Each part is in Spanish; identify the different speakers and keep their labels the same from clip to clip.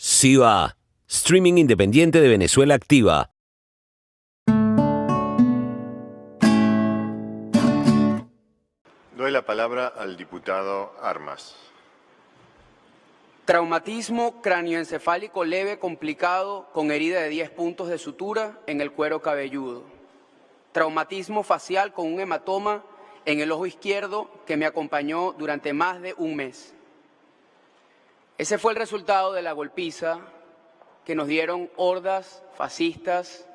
Speaker 1: SIVA, Streaming Independiente de Venezuela activa.
Speaker 2: Doy la palabra al diputado Armas.
Speaker 3: Traumatismo cráneoencefálico leve complicado con herida de 10 puntos de sutura en el cuero cabelludo. Traumatismo facial con un hematoma en el ojo izquierdo que me acompañó durante más de un mes. Ese fue el resultado de la golpiza que nos dieron hordas fascistas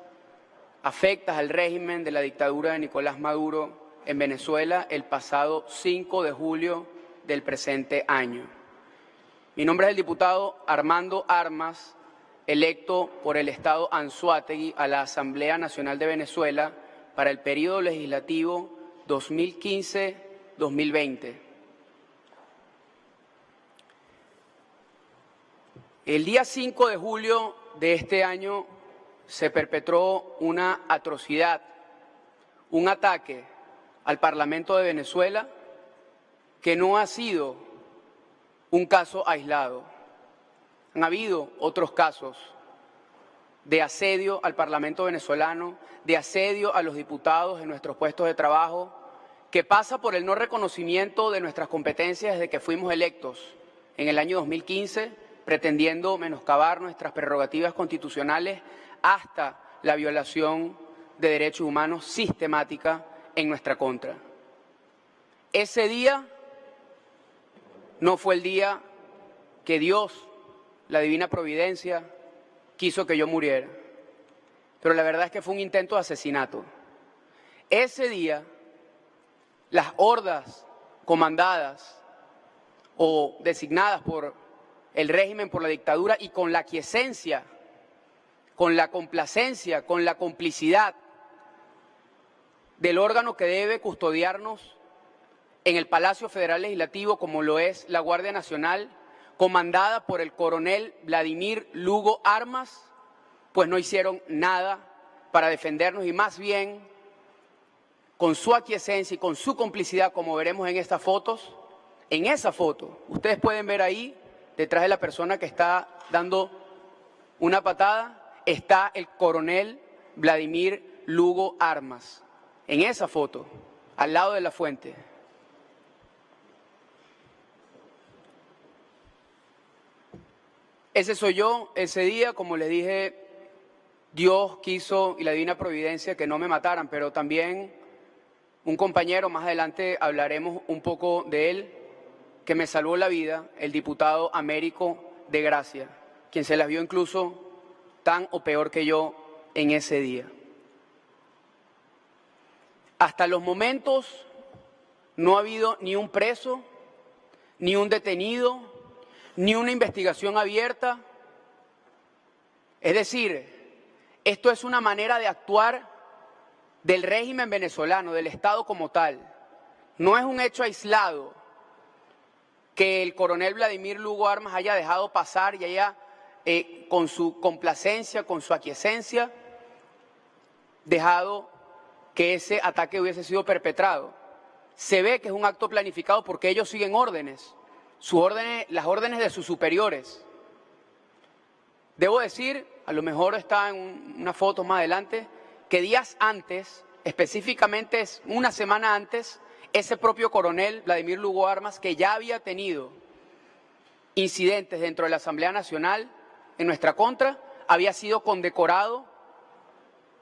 Speaker 3: afectas al régimen de la dictadura de Nicolás Maduro en Venezuela el pasado 5 de julio del presente año. Mi nombre es el diputado Armando Armas, electo por el Estado Anzoátegui a la Asamblea Nacional de Venezuela para el periodo legislativo 2015-2020. El día 5 de julio de este año se perpetró una atrocidad, un ataque al Parlamento de Venezuela que no ha sido un caso aislado. Han habido otros casos de asedio al Parlamento venezolano, de asedio a los diputados en nuestros puestos de trabajo, que pasa por el no reconocimiento de nuestras competencias desde que fuimos electos en el año 2015, pretendiendo menoscabar nuestras prerrogativas constitucionales hasta la violación de derechos humanos sistemática en nuestra contra. Ese día no fue el día que Dios, la divina providencia, quiso que yo muriera, pero la verdad es que fue un intento de asesinato. Ese día, las hordas comandadas o designadas por el régimen, por la dictadura y con la aquiescencia, con la complacencia, con la complicidad del órgano que debe custodiarnos en el Palacio Federal Legislativo, como lo es la Guardia Nacional, comandada por el coronel Vladimir Lugo Armas, pues no hicieron nada para defendernos y más bien, con su aquiescencia y con su complicidad, como veremos en estas fotos, en esa foto, ustedes pueden ver ahí, detrás de la persona que está dando una patada, está el coronel Vladimir Lugo Armas, en esa foto, al lado de la fuente. Ese soy yo, ese día, como les dije, Dios quiso y la divina providencia que no me mataran, pero también un compañero, más adelante hablaremos un poco de él, que me salvó la vida, el diputado Américo de Gracia, quien se las vio incluso tan o peor que yo en ese día. Hasta los momentos no ha habido ni un preso, ni un detenido, ni una investigación abierta. Es decir, esto es una manera de actuar del régimen venezolano, del Estado como tal. No es un hecho aislado que el coronel Vladimir Lugo Armas haya dejado pasar y haya, con su complacencia, con su aquiescencia, dejado que ese ataque hubiese sido perpetrado. Se ve que es un acto planificado porque ellos siguen órdenes, las órdenes de sus superiores. Debo decir, a lo mejor está en una foto más adelante, que días antes, específicamente una semana antes, ese propio coronel Vladimir Lugo Armas, que ya había tenido incidentes dentro de la Asamblea Nacional en nuestra contra, había sido condecorado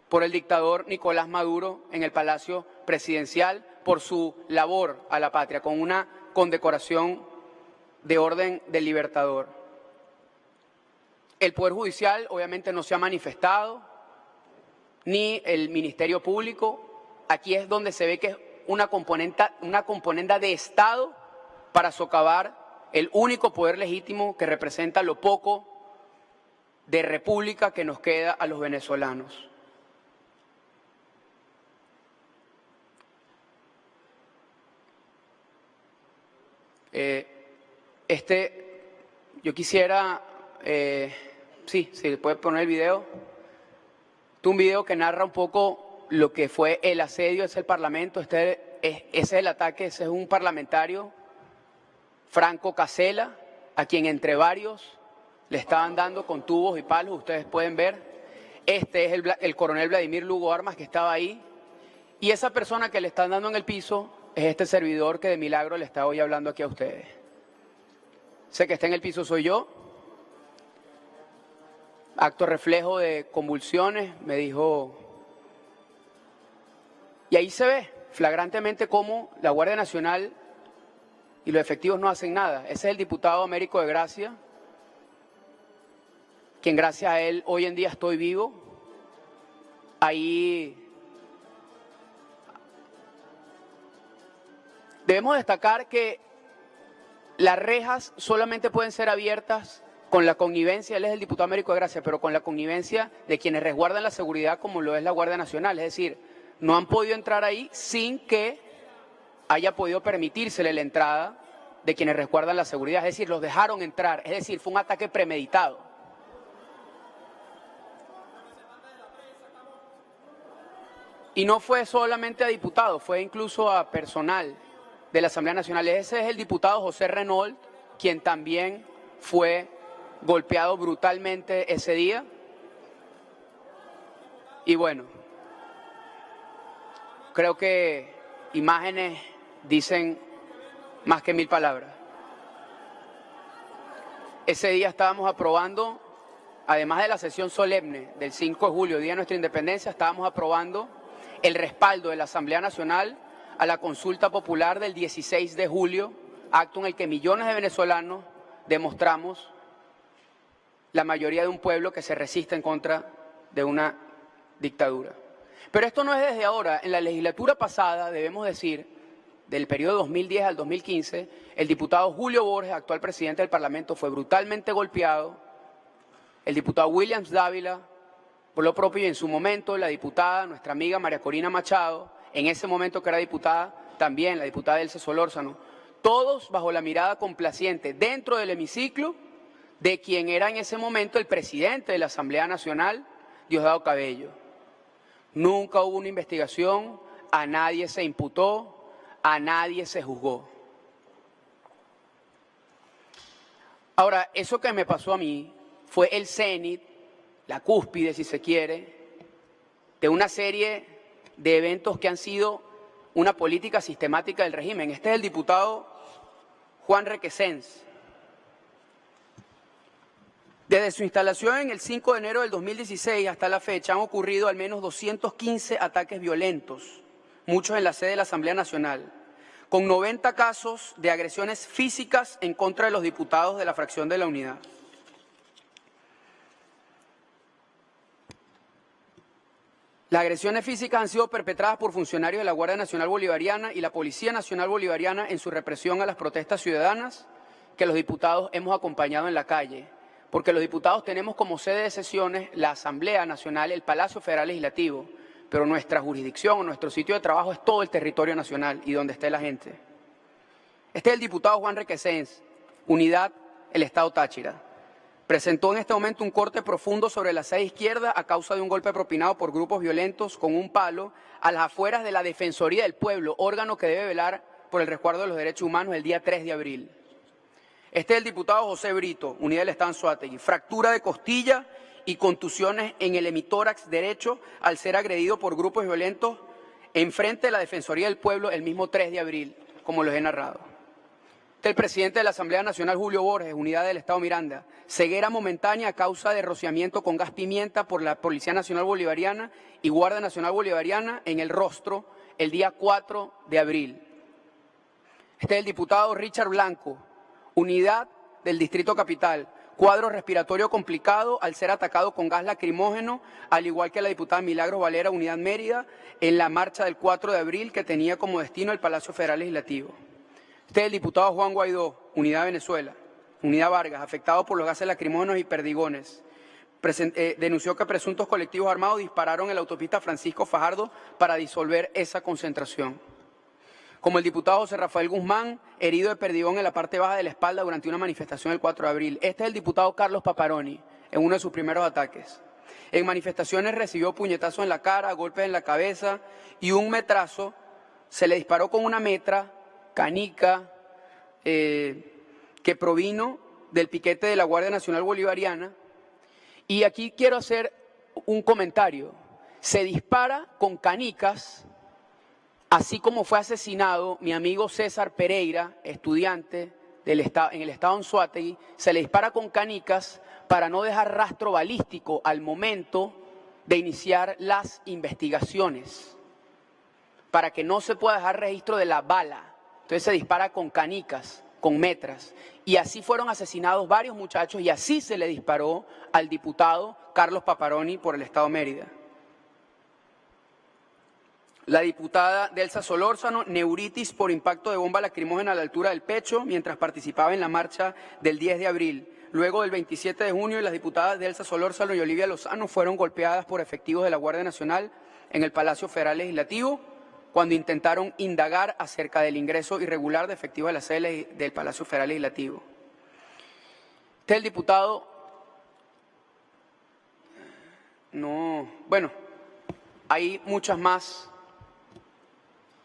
Speaker 3: por el dictador Nicolás Maduro en el Palacio Presidencial por su labor a la patria, con una condecoración de Orden del Libertador. El Poder Judicial obviamente no se ha manifestado, ni el Ministerio Público. Aquí es donde se ve que es una componenda de Estado para socavar el único poder legítimo que representa lo poco de república que nos queda a los venezolanos. Yo quisiera, sí, se puede poner el video. Un video que narra un poco lo que fue el asedio hacia el Parlamento. Ese es el ataque, ese es un parlamentario, Franco Casella, a quien entre varios le estaban dando con tubos y palos, ustedes pueden ver. Este es el coronel Vladimir Lugo Armas, que estaba ahí. Y esa persona que le están dando en el piso es este servidor que de milagro le está hoy hablando aquí a ustedes. Sé que está en el piso soy yo. Acto reflejo de convulsiones, me dijo. Y ahí se ve flagrantemente cómo la Guardia Nacional y los efectivos no hacen nada. Ese es el diputado Américo de Gracia, quien gracias a él hoy en día estoy vivo. Ahí debemos destacar que las rejas solamente pueden ser abiertas con la connivencia, él es el diputado Américo de Gracia, pero con la connivencia de quienes resguardan la seguridad como lo es la Guardia Nacional. Es decir, no han podido entrar ahí sin que haya podido permitírsele la entrada de quienes resguardan la seguridad. Es decir, los dejaron entrar. Es decir, fue un ataque premeditado. Y no fue solamente a diputados, fue incluso a personal de la Asamblea Nacional. Ese es el diputado José Renault, quien también fue golpeado brutalmente ese día. Y bueno, creo que imágenes dicen más que 1000 palabras. Ese día estábamos aprobando, además de la sesión solemne del 5 de julio, Día de nuestra Independencia, estábamos aprobando el respaldo de la Asamblea Nacional a la consulta popular del 16 de julio, acto en el que millones de venezolanos demostramos la mayoría de un pueblo que se resiste en contra de una dictadura. Pero esto no es desde ahora. En la legislatura pasada, debemos decir, del periodo 2010 al 2015, el diputado Julio Borges, actual presidente del Parlamento, fue brutalmente golpeado. El diputado Williams Dávila, por lo propio, y en su momento la diputada, nuestra amiga María Corina Machado, en ese momento que era diputada, también la diputada Elsa Solórzano, todos bajo la mirada complaciente dentro del hemiciclo de quien era en ese momento el presidente de la Asamblea Nacional, Diosdado Cabello. Nunca hubo una investigación, a nadie se imputó, a nadie se juzgó. Ahora, eso que me pasó a mí fue el cénit, la cúspide, si se quiere, de una serie de eventos que han sido una política sistemática del régimen. Este es el diputado Juan Requesens. Desde su instalación en el 5 de enero del 2016 hasta la fecha han ocurrido al menos 215 ataques violentos, muchos en la sede de la Asamblea Nacional, con 90 casos de agresiones físicas en contra de los diputados de la fracción de la Unidad. Las agresiones físicas han sido perpetradas por funcionarios de la Guardia Nacional Bolivariana y la Policía Nacional Bolivariana en su represión a las protestas ciudadanas que los diputados hemos acompañado en la calle, porque los diputados tenemos como sede de sesiones la Asamblea Nacional, el Palacio Federal Legislativo, pero nuestra jurisdicción o nuestro sitio de trabajo es todo el territorio nacional y donde esté la gente. Este es el diputado Juan Requesens, Unidad, el Estado Táchira. Presentó en este momento un corte profundo sobre la sede izquierda a causa de un golpe propinado por grupos violentos con un palo a las afueras de la Defensoría del Pueblo, órgano que debe velar por el resguardo de los derechos humanos el día 3 de abril. Este es el diputado José Brito, Unidad del Estado Anzoátegui. Fractura de costilla y contusiones en el hemitórax derecho al ser agredido por grupos violentos enfrente de la Defensoría del Pueblo el mismo 3 de abril, como los he narrado. Este es el presidente de la Asamblea Nacional, Julio Borges, Unidad del Estado Miranda. Ceguera momentánea a causa de rociamiento con gas pimienta por la Policía Nacional Bolivariana y Guardia Nacional Bolivariana en el rostro el día 4 de abril. Este es el diputado Richard Blanco, Unidad del Distrito Capital. Cuadro respiratorio complicado al ser atacado con gas lacrimógeno, al igual que la diputada Milagros Valera, Unidad Mérida, en la marcha del 4 de abril que tenía como destino el Palacio Federal Legislativo. Este es el diputado Juan Guaidó, Unidad Venezuela. Unidad Vargas, afectado por los gases lacrimógenos y perdigones. Denunció que presuntos colectivos armados dispararon en la autopista Francisco Fajardo para disolver esa concentración. Como el diputado José Rafael Guzmán, herido de perdigón en la parte baja de la espalda durante una manifestación el 4 de abril. Este es el diputado Carlos Paparoni, en uno de sus primeros ataques. En manifestaciones recibió puñetazos en la cara, golpes en la cabeza y un metrazo. Se le disparó con una metra, canica, que provino del piquete de la Guardia Nacional Bolivariana. Y aquí quiero hacer un comentario. Se dispara con canicas, así como fue asesinado mi amigo César Pereira, estudiante en el estado Anzoátegui, se le dispara con canicas para no dejar rastro balístico al momento de iniciar las investigaciones, para que no se pueda dejar registro de la bala. Entonces se dispara con canicas, con metras. Y así fueron asesinados varios muchachos y así se le disparó al diputado Carlos Paparoni por el estado Mérida. La diputada Delsa Solórzano, neuritis por impacto de bomba lacrimógena a la altura del pecho mientras participaba en la marcha del 10 de abril. Luego del 27 de junio, las diputadas Delsa Solórzano y Olivia Lozano fueron golpeadas por efectivos de la Guardia Nacional en el Palacio Federal Legislativo cuando intentaron indagar acerca del ingreso irregular de efectivos de la sede del Palacio Federal Legislativo. Este es el diputado... No, bueno, hay muchas más.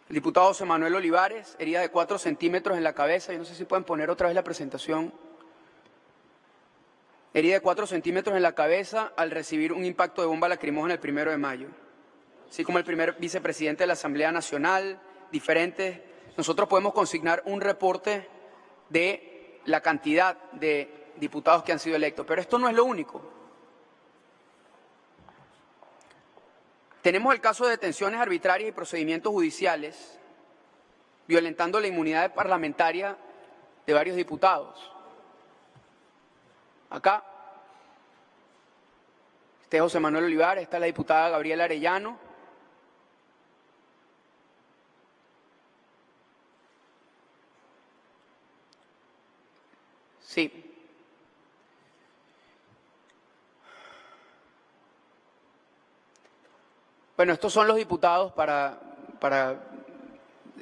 Speaker 3: El diputado José Manuel Olivares, herida de 4 centímetros en la cabeza. Yo no sé si pueden poner otra vez la presentación. Herida de 4 centímetros en la cabeza al recibir un impacto de bomba lacrimógena el 1 de mayo. Así como el primer vicepresidente de la Asamblea Nacional, diferentes. Nosotros podemos consignar un reporte de la cantidad de diputados que han sido electos, pero esto no es lo único. Tenemos el caso de detenciones arbitrarias y procedimientos judiciales violentando la inmunidad parlamentaria de varios diputados. Acá, este es José Manuel Olivares, está la diputada Gabriela Arellano. Sí. Bueno, estos son los diputados para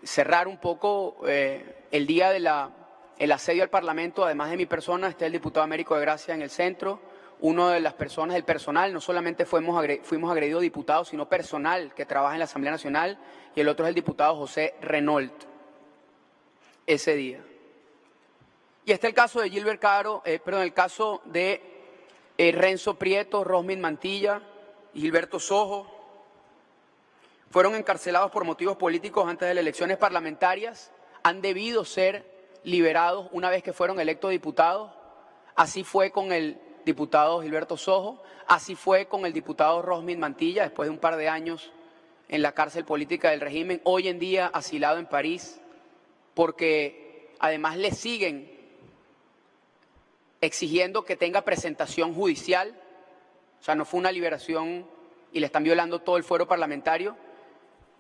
Speaker 3: cerrar un poco el día del asedio al Parlamento. Además de mi persona, está el diputado Américo de Gracia en el centro. Una de las personas, el personal, no solamente fuimos agredidos diputados, sino personal que trabaja en la Asamblea Nacional, y el otro es el diputado José Renault, ese día. Y está el caso de Gilbert Caro, el caso de Renzo Prieto, Rosmin Mantilla y Gilberto Sojo. Fueron encarcelados por motivos políticos antes de las elecciones parlamentarias, han debido ser liberados una vez que fueron electos diputados. Así fue con el diputado Gilberto Sojo, así fue con el diputado Rosmin Mantilla, después de un par de años en la cárcel política del régimen, hoy en día asilado en París, porque además le siguen exigiendo que tenga presentación judicial, o sea, no fue una liberación y le están violando todo el fuero parlamentario.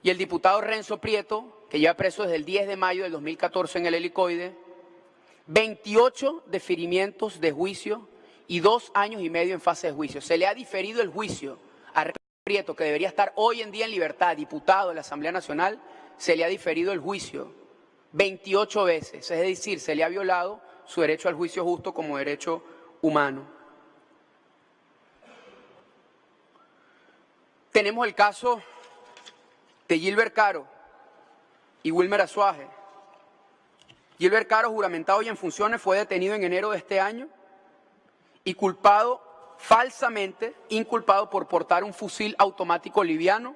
Speaker 3: Y el diputado Renzo Prieto, que lleva preso desde el 10 de mayo del 2014 en el Helicoide, 28 deferimientos de juicio y 2 años y medio en fase de juicio. Se le ha diferido el juicio a Renzo Prieto, que debería estar hoy en día en libertad, diputado de la Asamblea Nacional, se le ha diferido el juicio 28 veces. Es decir, se le ha violado su derecho al juicio justo como derecho humano. Tenemos el caso de Gilbert Caro y Wilmer Azuaje. Gilbert Caro, juramentado y en funciones, fue detenido en enero de este año y falsamente inculpado por portar un fusil automático liviano,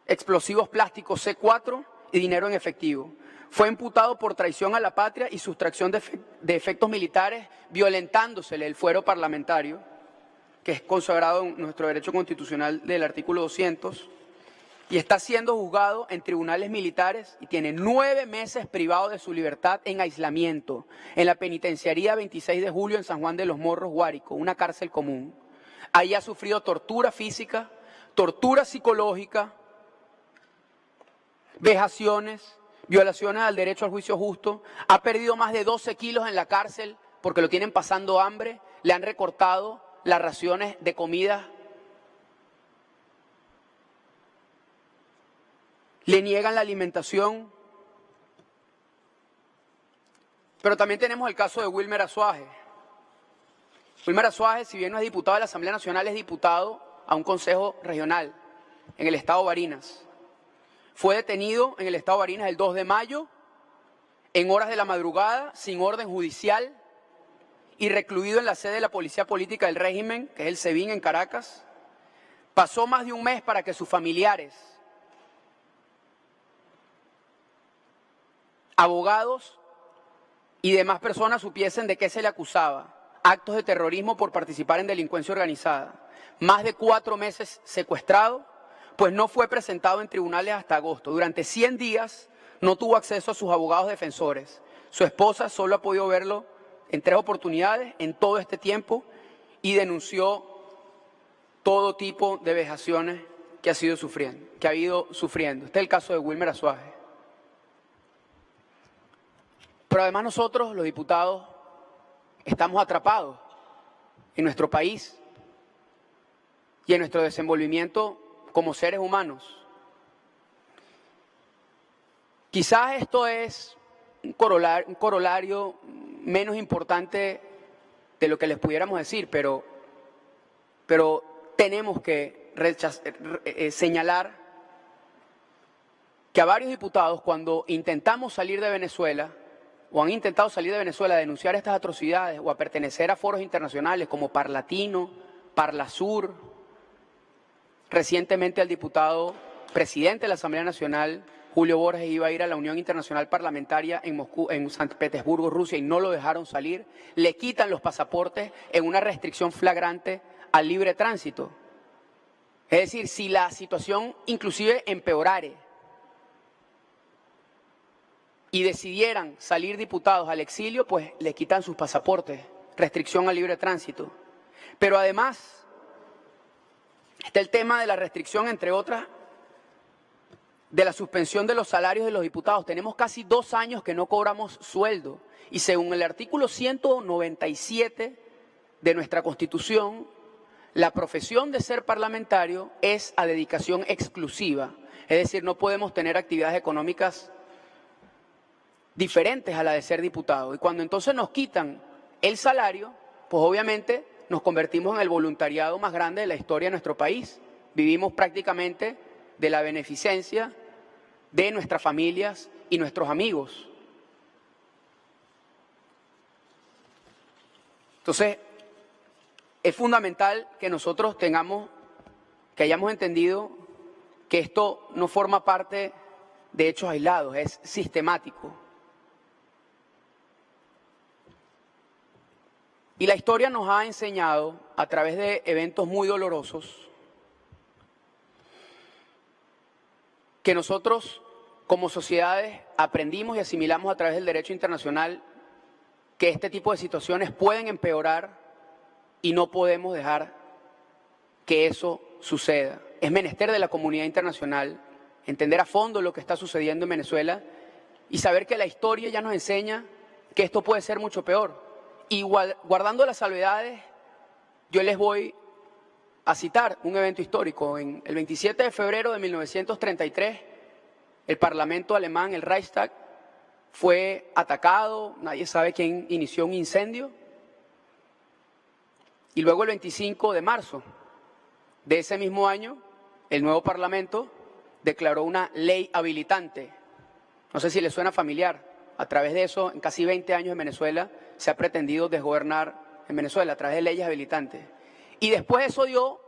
Speaker 3: explosivos plásticos C4 y dinero en efectivo. Fue imputado por traición a la patria y sustracción de efectos militares, violentándosele el fuero parlamentario, que es consagrado en nuestro derecho constitucional del artículo 200, y está siendo juzgado en tribunales militares y tiene 9 meses privado de su libertad en aislamiento en la penitenciaría 26 de julio en San Juan de los Morros, Guárico, una cárcel común. Ahí ha sufrido tortura física, tortura psicológica, vejaciones, violaciones al derecho al juicio justo, ha perdido más de 12 kilos en la cárcel porque lo tienen pasando hambre, le han recortado las raciones de comida, le niegan la alimentación. Pero también tenemos el caso de Wilmer Azuaje. Wilmer Azuaje, si bien no es diputado de la Asamblea Nacional, es diputado a un consejo regional en el estado Barinas. Fue detenido en el estado Barinas el 2 de mayo, en horas de la madrugada, sin orden judicial, y recluido en la sede de la Policía Política del Régimen, que es el SEBIN en Caracas. Pasó más de un mes para que sus familiares, abogados y demás personas supiesen de qué se le acusaba. Actos de terrorismo por participar en delincuencia organizada. Más de 4 meses secuestrado, pues no fue presentado en tribunales hasta agosto. Durante 100 días no tuvo acceso a sus abogados defensores. Su esposa solo ha podido verlo en 3 oportunidades en todo este tiempo y denunció todo tipo de vejaciones que ha ido sufriendo. Este es el caso de Wilmer Azuaje. Pero además nosotros, los diputados, estamos atrapados en nuestro país y en nuestro desenvolvimiento como seres humanos. Quizás esto es un corolario menos importante de lo que les pudiéramos decir, pero tenemos que señalar que a varios diputados, cuando intentamos salir de Venezuela, o han intentado salir de Venezuela a denunciar estas atrocidades o a pertenecer a foros internacionales como Parlatino, Parlasur, recientemente el diputado presidente de la Asamblea Nacional, Julio Borges, iba a ir a la Unión Internacional Parlamentaria en San Petersburgo, Rusia, y no lo dejaron salir. Le quitan los pasaportes en una restricción flagrante al libre tránsito. Es decir, si la situación inclusive empeorare y decidieran salir diputados al exilio, pues le quitan sus pasaportes, restricción al libre tránsito. Pero además está el tema de la restricción, entre otras, de la suspensión de los salarios de los diputados. Tenemos casi 2 años que no cobramos sueldo y según el artículo 197 de nuestra Constitución, la profesión de ser parlamentario es a dedicación exclusiva. Es decir, no podemos tener actividades económicas diferentes a la de ser diputado. Y cuando entonces nos quitan el salario, pues obviamente nos convertimos en el voluntariado más grande de la historia de nuestro país. Vivimos prácticamente de la beneficencia de nuestras familias y nuestros amigos. Entonces, es fundamental que nosotros hayamos entendido que esto no forma parte de hechos aislados, es sistemático. Y la historia nos ha enseñado, a través de eventos muy dolorosos, que nosotros como sociedades aprendimos y asimilamos a través del derecho internacional que este tipo de situaciones pueden empeorar y no podemos dejar que eso suceda. Es menester de la comunidad internacional entender a fondo lo que está sucediendo en Venezuela y saber que la historia ya nos enseña que esto puede ser mucho peor. Y guardando las salvedades, yo les voy a citar un evento histórico. El 27 de febrero de 1933, el Parlamento alemán, el Reichstag, fue atacado, nadie sabe quién inició un incendio. Y luego el 25 de marzo de ese mismo año, el nuevo Parlamento declaró una ley habilitante. No sé si les suena familiar. A través de eso, en casi 20 años en Venezuela, se ha pretendido desgobernar en Venezuela a través de leyes habilitantes. Y después eso dio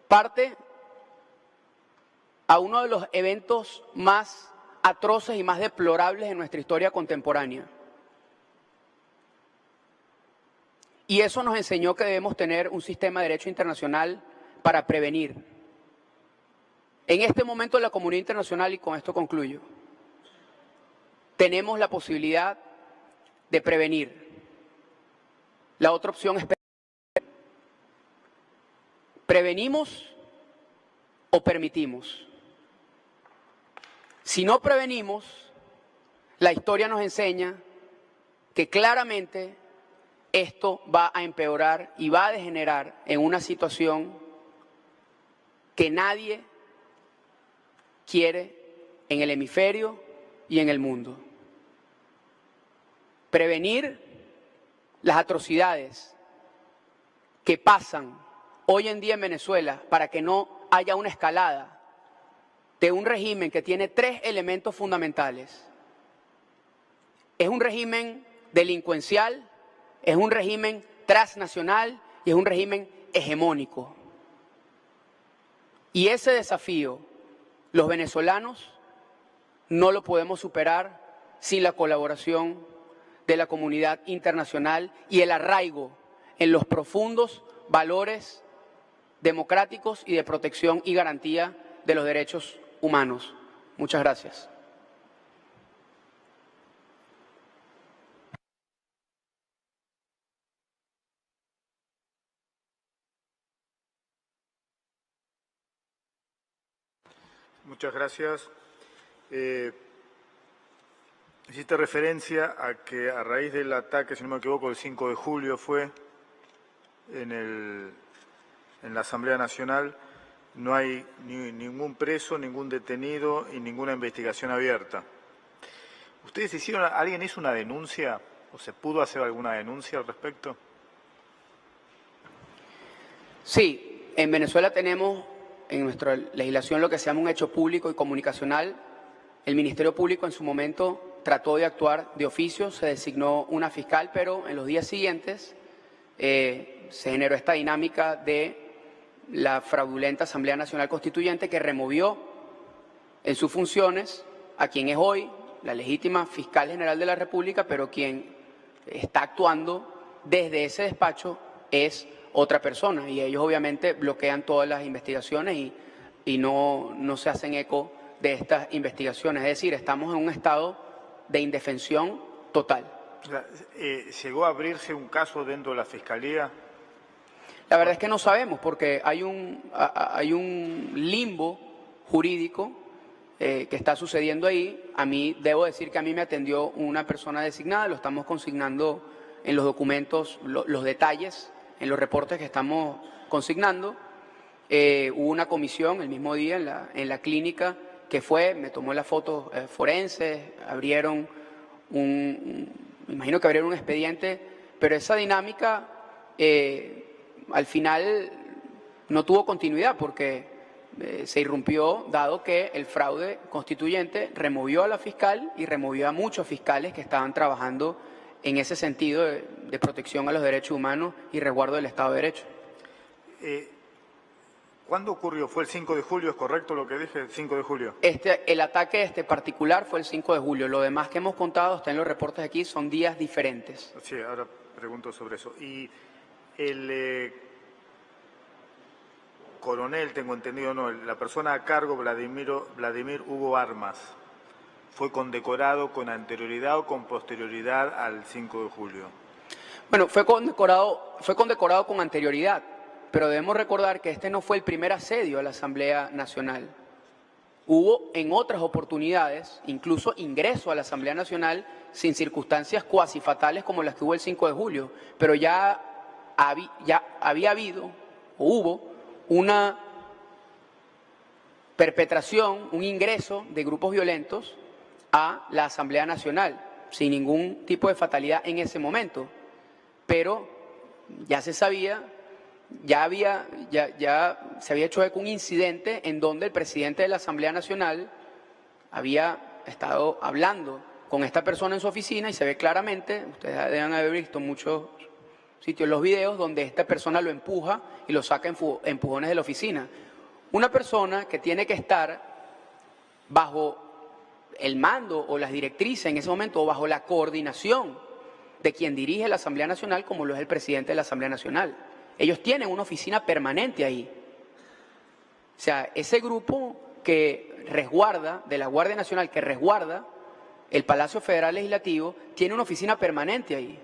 Speaker 3: parte a uno de los eventos más atroces y más deplorables en nuestra historia contemporánea. Y eso nos enseñó que debemos tener un sistema de derecho internacional para prevenir. En este momento la comunidad internacional, y con esto concluyo, tenemos la posibilidad de prevenir. La otra opción es ¿prevenimos o permitimos? Si no prevenimos, la historia nos enseña que claramente esto va a empeorar y va a degenerar en una situación que nadie quiere en el hemisferio y en el mundo. Prevenir las atrocidades que pasan hoy en día en Venezuela para que no haya una escalada de un régimen que tiene 3 elementos fundamentales. Es un régimen delincuencial, es un régimen transnacional y es un régimen hegemónico. Y ese desafío, los venezolanos no lo podemos superar sin la colaboración de la comunidad internacional y el arraigo en los profundos valores democráticos y de protección y garantía de los derechos humanos. Muchas gracias.
Speaker 4: Muchas gracias. Hiciste referencia a que a raíz del ataque, si no me equivoco, el 5 de julio fue en la Asamblea Nacional, no hay ningún preso, ningún detenido y ninguna investigación abierta. ¿Ustedes alguien hizo una denuncia o se pudo hacer alguna denuncia al respecto?
Speaker 3: Sí, en Venezuela tenemos en nuestra legislación lo que se llama un hecho público y comunicacional. El Ministerio Público en su momento trató de actuar de oficio, se designó una fiscal, pero en los días siguientes se generó esta dinámica de la fraudulenta Asamblea Nacional Constituyente que removió en sus funciones a quien es hoy la legítima fiscal general de la República, pero quien está actuando desde ese despacho es otra persona y ellos obviamente bloquean todas las investigaciones y no se hacen eco de estas investigaciones. Es decir, estamos en un estado de indefensión total.
Speaker 4: ¿Llegó a abrirse un caso dentro de la Fiscalía?
Speaker 3: La verdad es que no sabemos porque hay un limbo jurídico que está sucediendo ahí. A mí, debo decir que a mí me atendió una persona designada, lo estamos consignando en los documentos, los detalles, en los reportes que estamos consignando. Hubo una comisión el mismo día en la clínica que me tomó las fotos forenses, abrieron me imagino que abrieron un expediente, pero esa dinámica al final no tuvo continuidad porque se irrumpió, dado que el fraude constituyente removió a la fiscal y removió a muchos fiscales que estaban trabajando en ese sentido de protección a los derechos humanos y resguardo del Estado de Derecho.
Speaker 4: ¿Cuándo ocurrió? ¿Fue el 5 de julio? ¿Es correcto lo que dije? ¿El 5 de julio?
Speaker 3: El ataque particular fue el 5 de julio. Lo demás que hemos contado, está en los reportes aquí, son días diferentes.
Speaker 4: Sí, ahora pregunto sobre eso. Y el coronel, tengo entendido, no, la persona a cargo, Vladimir Hugo Armas, ¿fue condecorado con anterioridad o con posterioridad al 5 de julio?
Speaker 3: Bueno, fue condecorado con anterioridad, pero debemos recordar que este no fue el primer asedio a la Asamblea Nacional. Hubo en otras oportunidades, incluso ingreso a la Asamblea Nacional sin circunstancias cuasi fatales como las que hubo el 5 de julio, pero ya había habido o hubo una perpetración, un ingreso de grupos violentos a la Asamblea Nacional, sin ningún tipo de fatalidad en ese momento. Pero ya se sabía, ya se había hecho eco un incidente en donde el presidente de la Asamblea Nacional había estado hablando con esta persona en su oficina y se ve claramente, ustedes deben haber visto en muchos sitios los videos donde esta persona lo empuja y lo saca en empujones de la oficina. Una persona que tiene que estar bajo el mando o las directrices en ese momento o bajo la coordinación de quien dirige la Asamblea Nacional, como lo es el presidente de la Asamblea Nacional. Ellos tienen una oficina permanente ahí. O sea, ese grupo que resguarda, de la Guardia Nacional, que resguarda el Palacio Federal Legislativo, tiene una oficina permanente ahí.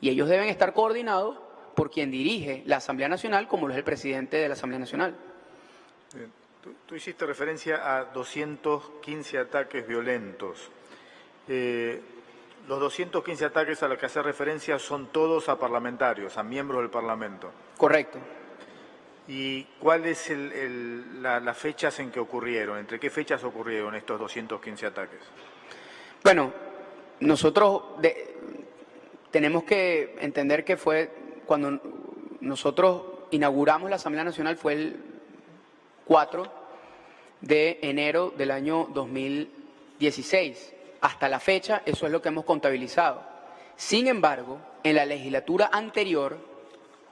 Speaker 3: Y ellos deben estar coordinados por quien dirige la Asamblea Nacional, como lo es el presidente de la Asamblea Nacional.
Speaker 4: Bien. Tú hiciste referencia a 215 ataques violentos. Los 215 ataques a los que hace referencia son todos a parlamentarios, a miembros del Parlamento.
Speaker 3: Correcto.
Speaker 4: ¿Y cuáles las fechas en que ocurrieron? ¿Entre qué fechas ocurrieron estos 215 ataques?
Speaker 3: Bueno, nosotros tenemos que entender que fue cuando nosotros inauguramos la Asamblea Nacional, fue el 4 de enero del año 2016. Hasta la fecha, eso es lo que hemos contabilizado. Sin embargo, en la legislatura anterior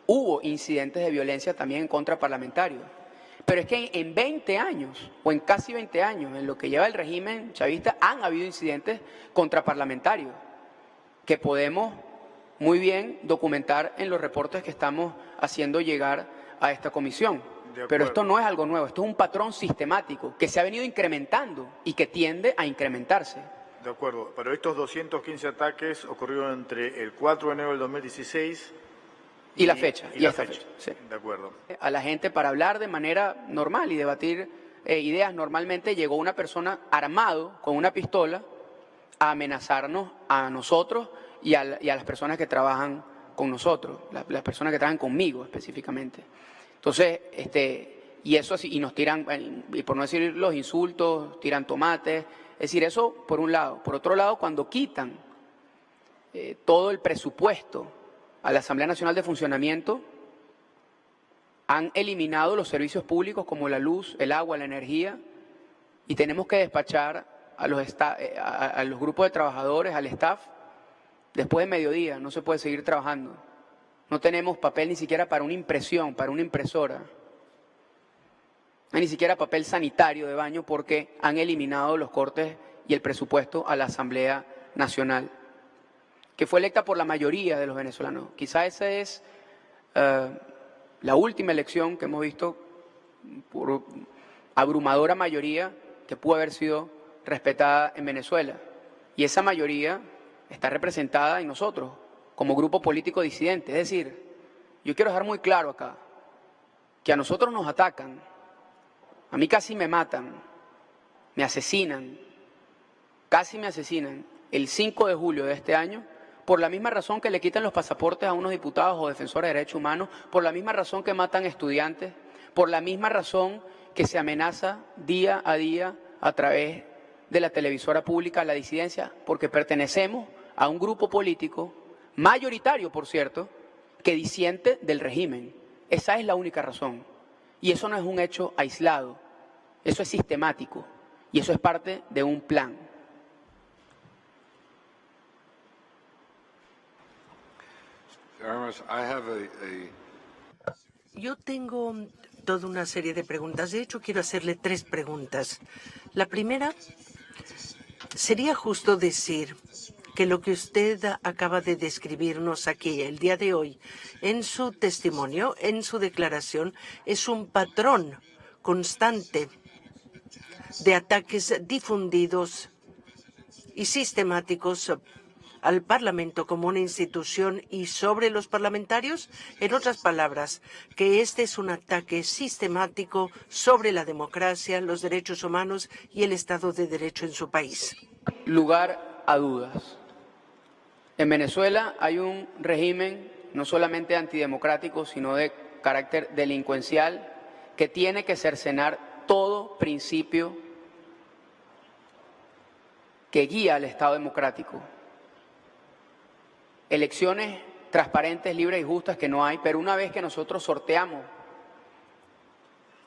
Speaker 3: hubo incidentes de violencia también en contra parlamentarios. Pero es que en 20 años, o en casi 20 años, en lo que lleva el régimen chavista, han habido incidentes contraparlamentarios que podemos muy bien documentar en los reportes que estamos haciendo llegar a esta comisión. Pero esto no es algo nuevo, esto es un patrón sistemático que se ha venido incrementando y que tiende a incrementarse.
Speaker 4: De acuerdo, pero estos 215 ataques ocurrieron entre el 4 de enero del 2016
Speaker 3: y la fecha.
Speaker 4: Y esta fecha.
Speaker 3: Sí.
Speaker 4: De acuerdo.
Speaker 3: A la gente para hablar de manera normal y debatir ideas. Normalmente llegó una persona armado con una pistola a amenazarnos a nosotros y a las personas que trabajan con nosotros, las personas que trabajan conmigo específicamente. Entonces, y eso así, y nos tiran, y por no decir los insultos, tiran tomates. Es decir, eso por un lado. Por otro lado, cuando quitan todo el presupuesto a la Asamblea Nacional de Funcionamiento, han eliminado los servicios públicos como la luz, el agua, la energía, y tenemos que despachar a los grupos de trabajadores, al staff, después de mediodía. No se puede seguir trabajando. No tenemos papel ni siquiera para una impresión, para una impresora. No hay ni siquiera papel sanitario de baño porque han eliminado los cortes y el presupuesto a la Asamblea Nacional, que fue electa por la mayoría de los venezolanos. Quizá esa es la última elección que hemos visto por abrumadora mayoría que pudo haber sido respetada en Venezuela. Y esa mayoría está representada en nosotros, como grupo político disidente. Es decir, yo quiero dejar muy claro acá que a nosotros nos atacan, a mí casi me matan, me asesinan, casi me asesinan el 5 de julio de este año, por la misma razón que le quitan los pasaportes a unos diputados o defensores de derechos humanos, por la misma razón que matan estudiantes, por la misma razón que se amenaza día a día a través de la televisora pública a la disidencia, porque pertenecemos a un grupo político mayoritario, por cierto, que disiente del régimen. Esa es la única razón. Y eso no es un hecho aislado, eso es sistemático y eso es parte de un plan.
Speaker 5: Yo tengo toda una serie de preguntas. De hecho, quiero hacerle 3 preguntas. La primera, ¿sería justo decir que lo que usted acaba de describirnos aquí el día de hoy, en su testimonio, en su declaración, es un patrón constante de ataques difundidos y sistemáticos al Parlamento como una institución y sobre los parlamentarios? En otras palabras, que este es un ataque sistemático sobre la democracia, los derechos humanos y el Estado de Derecho en su país.
Speaker 3: Lugar a dudas. En Venezuela hay un régimen no solamente antidemocrático, sino de carácter delincuencial, que tiene que cercenar todo principio que guía al Estado democrático. Elecciones transparentes, libres y justas que no hay, pero una vez que nosotros sorteamos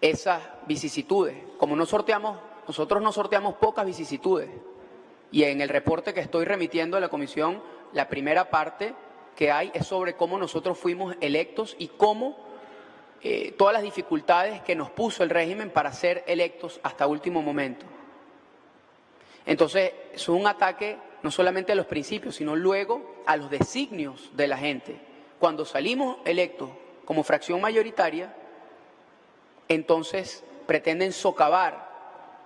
Speaker 3: esas vicisitudes, como nosotros no sorteamos pocas vicisitudes, y en el reporte que estoy remitiendo a la comisión, la primera parte que hay es sobre cómo nosotros fuimos electos y cómo todas las dificultades que nos puso el régimen para ser electos hasta último momento. Entonces, es un ataque no solamente a los principios, sino luego a los designios de la gente. Cuando salimos electos como fracción mayoritaria, entonces pretenden socavar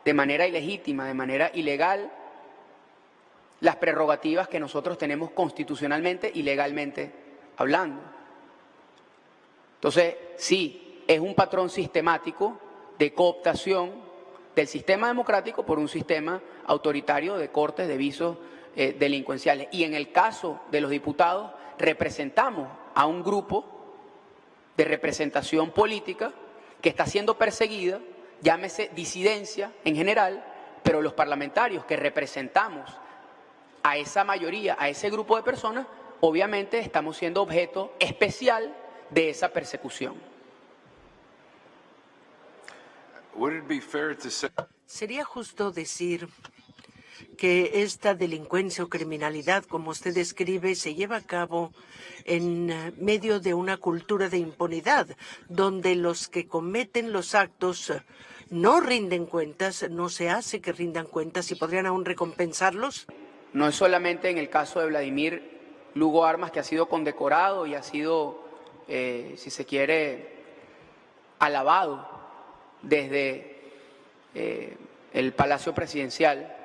Speaker 3: de manera ilegítima, de manera ilegal, las prerrogativas que nosotros tenemos constitucionalmente y legalmente hablando. Entonces, sí, es un patrón sistemático de cooptación del sistema democrático por un sistema autoritario de cortes de visos delincuenciales. Y en el caso de los diputados, representamos a un grupo de representación política que está siendo perseguida, llámese disidencia en general, pero los parlamentarios que representamos a esa mayoría, a ese grupo de personas, obviamente estamos siendo objeto especial de esa persecución.
Speaker 5: ¿Sería justo decir que esta delincuencia o criminalidad, como usted describe, se lleva a cabo en medio de una cultura de impunidad, donde los que cometen los actos no rinden cuentas, no se hace que rindan cuentas y podrían aún recompensarlos?
Speaker 3: No es solamente en el caso de Vladimir Lugo Armas, que ha sido condecorado y ha sido, si se quiere, alabado desde el Palacio Presidencial.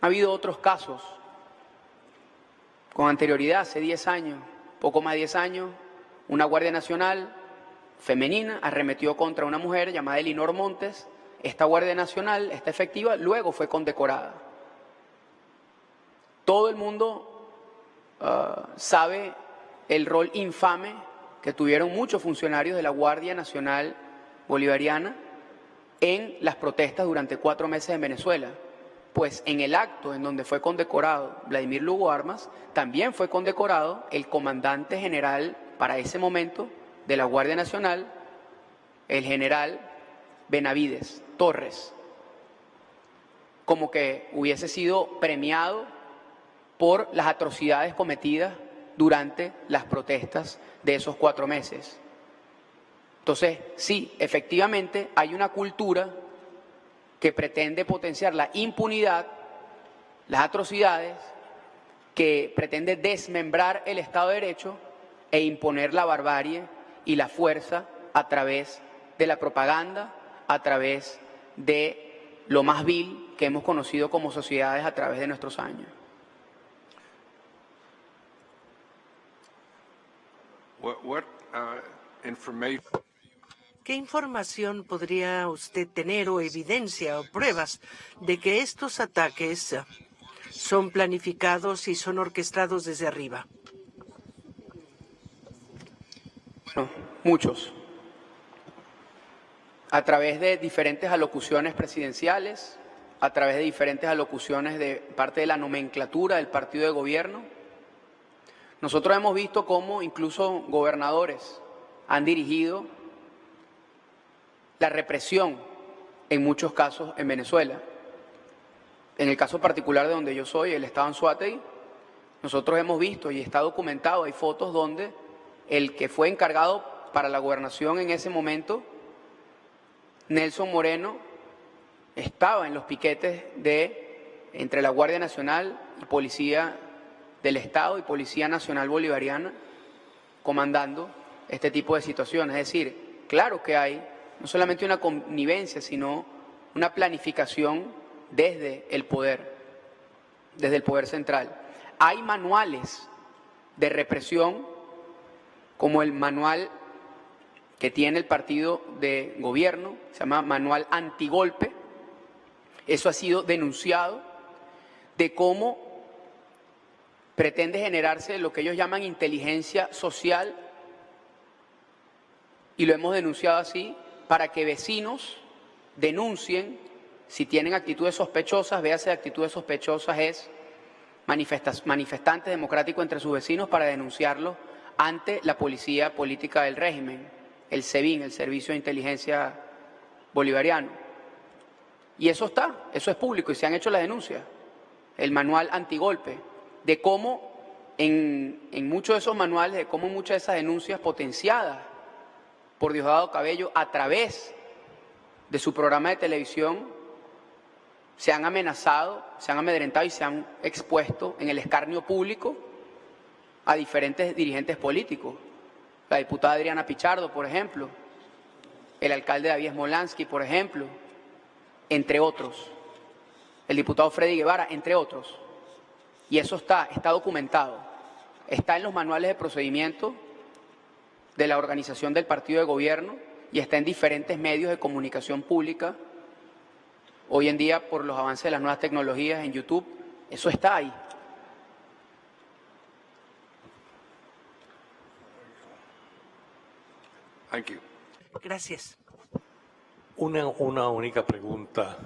Speaker 3: Ha habido otros casos con anterioridad, hace 10 años, poco más de 10 años, una Guardia Nacional femenina arremetió contra una mujer llamada Elinor Montes. Esta Guardia Nacional, esta efectiva, luego fue condecorada. Todo el mundo sabe el rol infame que tuvieron muchos funcionarios de la Guardia Nacional Bolivariana en las protestas durante 4 meses en Venezuela. Pues en el acto en donde fue condecorado Vladimir Lugo Armas, también fue condecorado el comandante general para ese momento de la Guardia Nacional, el general Benavides Torres, como que hubiese sido premiado por las atrocidades cometidas durante las protestas de esos 4 meses. Entonces, sí, efectivamente hay una cultura que pretende potenciar la impunidad, las atrocidades, que pretende desmembrar el Estado de Derecho e imponer la barbarie y la fuerza a través de la propaganda, a través de lo más vil que hemos conocido como sociedades a través de nuestros años.
Speaker 5: ¿Qué información podría usted tener o evidencia o pruebas de que estos ataques son planificados y son orquestados desde arriba?
Speaker 3: Bueno, muchos. A través de diferentes alocuciones presidenciales, a través de diferentes alocuciones de parte de la nomenclatura del partido de gobierno. Nosotros hemos visto cómo incluso gobernadores han dirigido la represión en muchos casos en Venezuela. En el caso particular de donde yo soy, el estado Anzoátegui, nosotros hemos visto y está documentado, hay fotos donde el que fue encargado para la gobernación en ese momento, Nelson Moreno, estaba en los piquetes entre la Guardia Nacional y Policía del Estado y Policía Nacional Bolivariana, comandando este tipo de situaciones. Es decir, claro que hay no solamente una connivencia, sino una planificación desde el poder central. Hay manuales de represión, como el manual que tiene el partido de gobierno, se llama Manual Antigolpe. Eso ha sido denunciado, de cómo pretende generarse lo que ellos llaman inteligencia social, y lo hemos denunciado así, para que vecinos denuncien si tienen actitudes sospechosas. Véase, actitudes sospechosas es manifestantes democráticos entre sus vecinos, para denunciarlos ante la policía política del régimen, el SEBIN, el Servicio de Inteligencia Bolivariano. Y eso eso es público y se han hecho las denuncias. El manual antigolpe, de cómo en muchos de esos manuales, de cómo muchas de esas denuncias potenciadas por Diosdado Cabello a través de su programa de televisión se han amenazado, se han amedrentado y se han expuesto en el escarnio público a diferentes dirigentes políticos. La diputada Adriana Pichardo, por ejemplo, el alcalde David Smolansky, por ejemplo, entre otros, el diputado Freddy Guevara, entre otros. Y eso está documentado, está en los manuales de procedimiento de la organización del partido de gobierno y está en diferentes medios de comunicación pública. Hoy en día, por los avances de las nuevas tecnologías en YouTube, eso está ahí.
Speaker 6: Thank you.
Speaker 5: Gracias.
Speaker 7: Una única pregunta.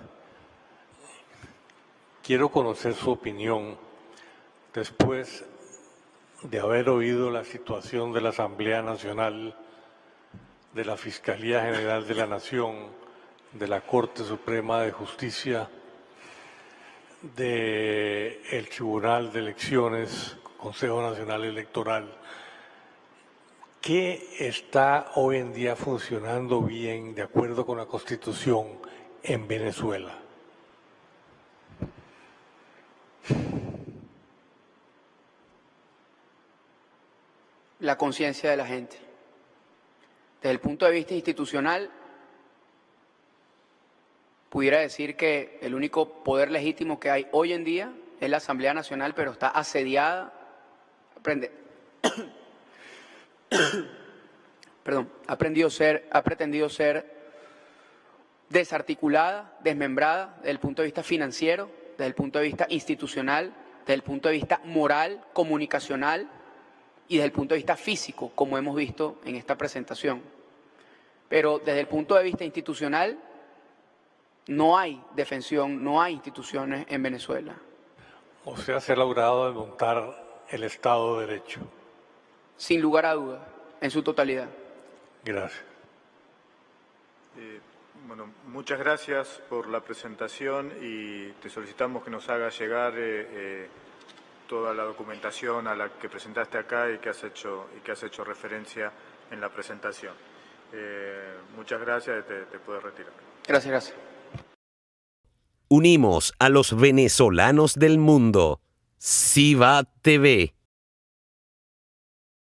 Speaker 7: Quiero conocer su opinión después de haber oído la situación de la Asamblea Nacional, de la Fiscalía General de la Nación, de la Corte Suprema de Justicia, del Tribunal de Elecciones, Consejo Nacional Electoral, ¿qué está hoy en día funcionando bien de acuerdo con la Constitución en Venezuela?
Speaker 3: La conciencia de la gente. Desde el punto de vista institucional, pudiera decir que el único poder legítimo que hay hoy en día es la Asamblea Nacional, pero está asediada, ha pretendido ser desarticulada, desmembrada desde el punto de vista financiero, desde el punto de vista institucional, desde el punto de vista moral, comunicacional y desde el punto de vista físico, como hemos visto en esta presentación. Pero desde el punto de vista institucional, no hay defensión, no hay instituciones en Venezuela.
Speaker 7: O sea, se ha logrado desmontar el Estado de Derecho.
Speaker 3: Sin lugar a dudas, en su totalidad.
Speaker 7: Gracias.
Speaker 4: Bueno, muchas gracias por la presentación y te solicitamos que nos hagas llegar toda la documentación a la que presentaste acá y que has hecho referencia en la presentación. Muchas gracias, te puedes retirar.
Speaker 3: Gracias.
Speaker 1: Unimos a los venezolanos del mundo. SIVA TV.